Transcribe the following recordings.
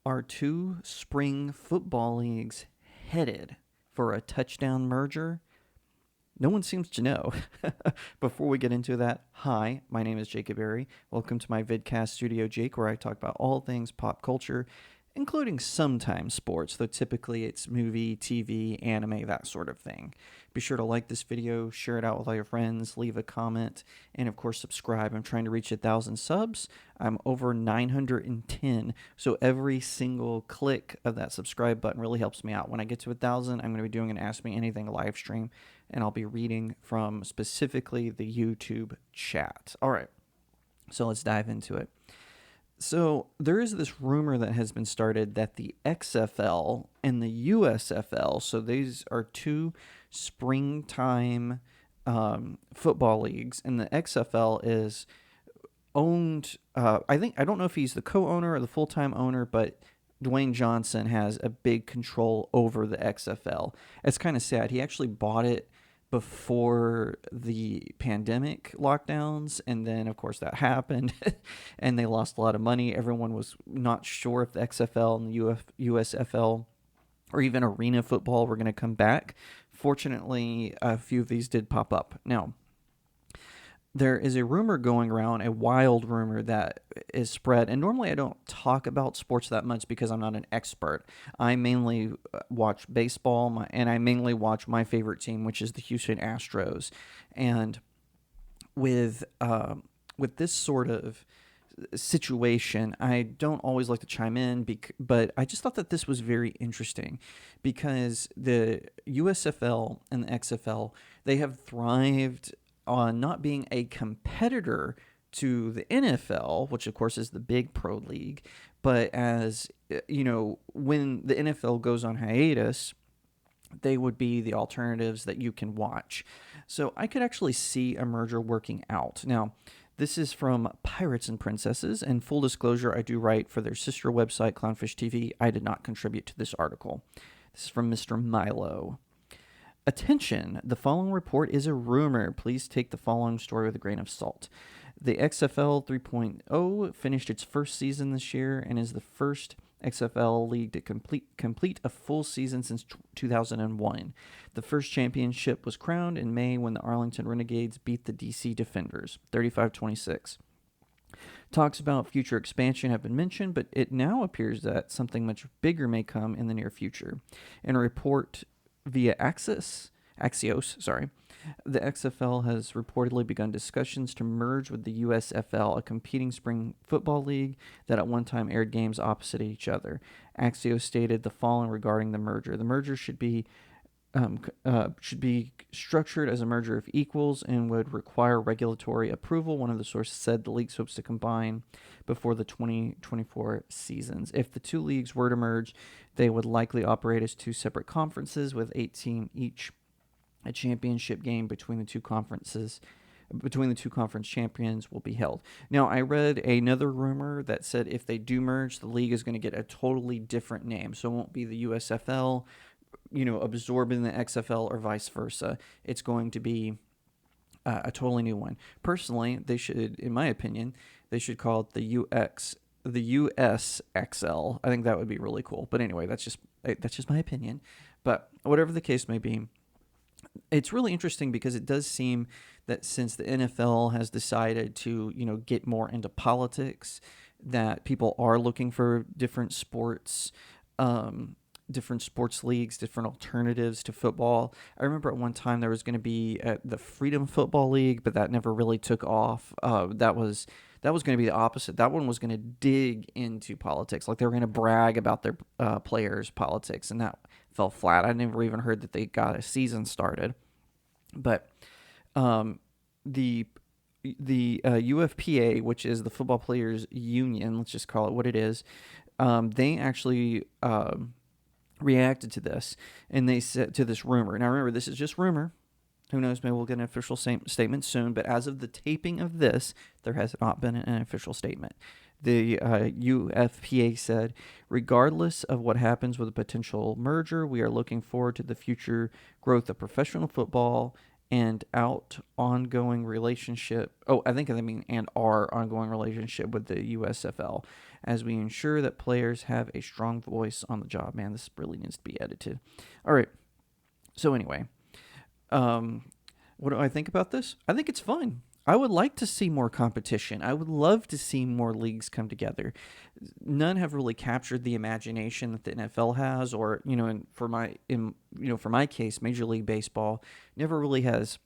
Are two spring football leagues headed for a touchdown merger? No one seems to know. Before we get into that, hi, my name is Jacob Berry. Welcome to my vidcast Studio Jake, where I talk about all things pop culture, including sometimes sports, though typically it's movie, TV, anime, that sort of thing. Be sure to like this video, share it out with all your friends, leave a comment, and of course subscribe. I'm trying to reach 1,000 subs. I'm over 910, so every single click of that subscribe button really helps me out. When I get to 1,000, I'm going to be doing an Ask Me Anything live stream, and I'll be reading from specifically the YouTube chat. All right, so let's dive into it. So there is this rumor that has been started that the XFL and the USFL, so these are two springtime football leagues, and the XFL is owned. I don't know if he's the co-owner or the full-time owner, but Dwayne Johnson has a big control over the XFL. It's kind of sad. He actually bought it before the pandemic lockdowns, and then of course that happened and they lost a lot of money. Everyone was not sure if the XFL and the USFL or even arena football were going to come back. Fortunately, a few of these did pop up. Now, there is a rumor going around, a wild rumor that is spread. And normally I don't talk about sports that much because I'm not an expert. I mainly watch baseball, and I mainly watch my favorite team, which is the Houston Astros. And with with this sort of situation, I don't always like to chime in, but I just thought that this was very interesting because the USFL and the XFL, they have thrived on not being a competitor to the NFL, which of course is the big pro league, but as when the NFL goes on hiatus, they would be the alternatives that you can watch. So I could actually see a merger working out. Now, this is from Pirates and Princesses, and full disclosure, I do write for their sister website, Clownfish TV. I did not contribute to this article. This is from Mr. Milo. Attention, the following report is a rumor. Please take the following story with a grain of salt. The XFL 3.0 finished its first season this year and is the first XFL league to complete a full season since 2001. The first championship was crowned in May when the Arlington Renegades beat the DC Defenders, 35-26. Talks about future expansion have been mentioned, but it now appears that something much bigger may come in the near future. In a report via Axios, the XFL has reportedly begun discussions to merge with the USFL, a competing spring football league that at one time aired games opposite each other. Axios stated the following regarding the merger. The merger should be structured as a merger of equals and would require regulatory approval. One of the sources said the league hopes to combine before the 2024 seasons. If the two leagues were to merge, they would likely operate as two separate conferences with 8 teams each. A championship game between the two conference champions will be held. Now, I read another rumor that said if they do merge, the league is going to get a totally different name. So it won't be the USFL, absorbing the XFL or vice versa. It's going to be a totally new one. Personally, they should, in my opinion, they should call it the USXL. I think that would be really cool. But anyway, that's just my opinion. But whatever the case may be, it's really interesting because it does seem that since the NFL has decided to, get more into politics, that people are looking for different sports leagues, different alternatives to football. I remember at one time there was going to be the Freedom Football League, but that never really took off. That was going to be the opposite. That one was going to dig into politics. Like they were going to brag about their players' politics, and that fell flat. I never even heard that they got a season started. But the UFPA, which is the Football Players Union, let's just call it what it is, they actually reacted to this, and they said to this rumor. Now remember, this is just rumor. Who knows, maybe we'll get an official statement soon, but as of the taping of this, there has not been an official statement. The UFPA said, regardless of what happens with a potential merger, we are looking forward to the future growth of professional football and out ongoing relationship. Oh, I think I mean and our ongoing relationship with the USFL as we ensure that players have a strong voice on the job. Man, this really needs to be edited. All right. So anyway, um, what do I think about this? I think it's fun. I would like to see more competition. I would love to see more leagues come together. None have really captured the imagination that the NFL has, or for my case, Major League Baseball never really has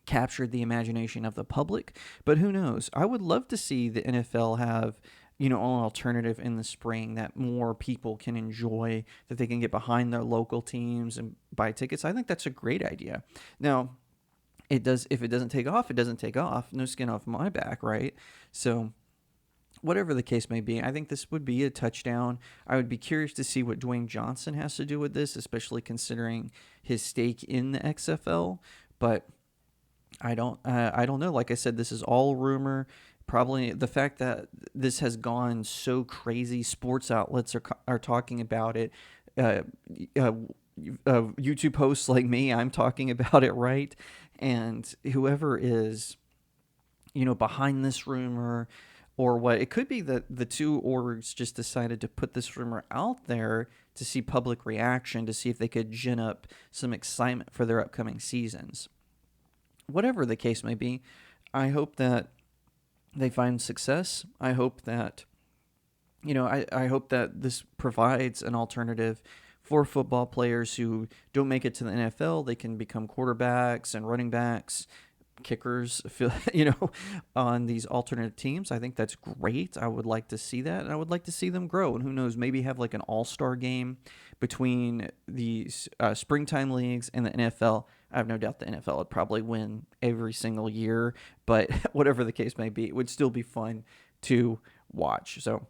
captured the imagination of the public. But who knows? I would love to see the NFL have an alternative in the spring that more people can enjoy, that they can get behind their local teams and buy tickets. I think that's a great idea. Now, it does if it doesn't take off, it doesn't take off. No skin off my back, right? So whatever the case may be, I think this would be a touchdown. I would be curious to see what Dwayne Johnson has to do with this, especially considering his stake in the XFL. But I don't know. Like I said, this is all rumor. Probably the fact that this has gone so crazy, sports outlets are talking about it. Uh, uh, YouTube hosts like me, I'm talking about it, right? And whoever is, behind this rumor, or what it could be that the two orgs just decided to put this rumor out there to see public reaction, to see if they could gin up some excitement for their upcoming seasons. Whatever the case may be, I hope that they find success. I hope that, I hope that this provides an alternative for football players who don't make it to the NFL. They can become quarterbacks and running backs, kickers, on these alternate teams. I think that's great. I would like to see that, and I would like to see them grow. And who knows, maybe have like an all-star game between these springtime leagues and the NFL. I have no doubt the NFL would probably win every single year, but whatever the case may be, it would still be fun to watch. So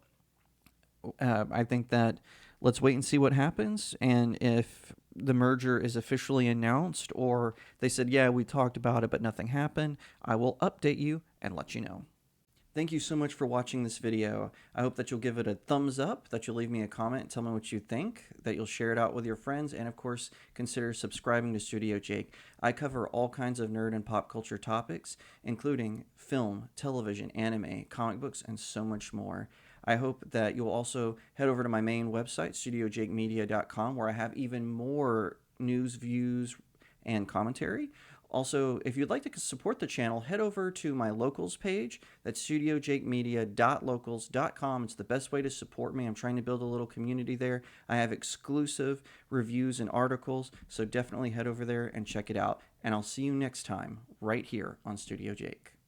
I think that let's wait and see what happens. And if the merger is officially announced, or they said, yeah, we talked about it, but nothing happened, I will update you and let you know. Thank you so much for watching this video. I hope that you'll give it a thumbs up, that you'll leave me a comment and tell me what you think, that you'll share it out with your friends, and of course, consider subscribing to StudioJake. I cover all kinds of nerd and pop culture topics, including film, television, anime, comic books, and so much more. I hope that you'll also head over to my main website, StudioJakeMedia.com, where I have even more news, views, and commentary. Also, if you'd like to support the channel, head over to my locals page. That's studiojakemedia.locals.com. It's the best way to support me. I'm trying to build a little community there. I have exclusive reviews and articles, so definitely head over there and check it out. And I'll see you next time right here on Studio Jake.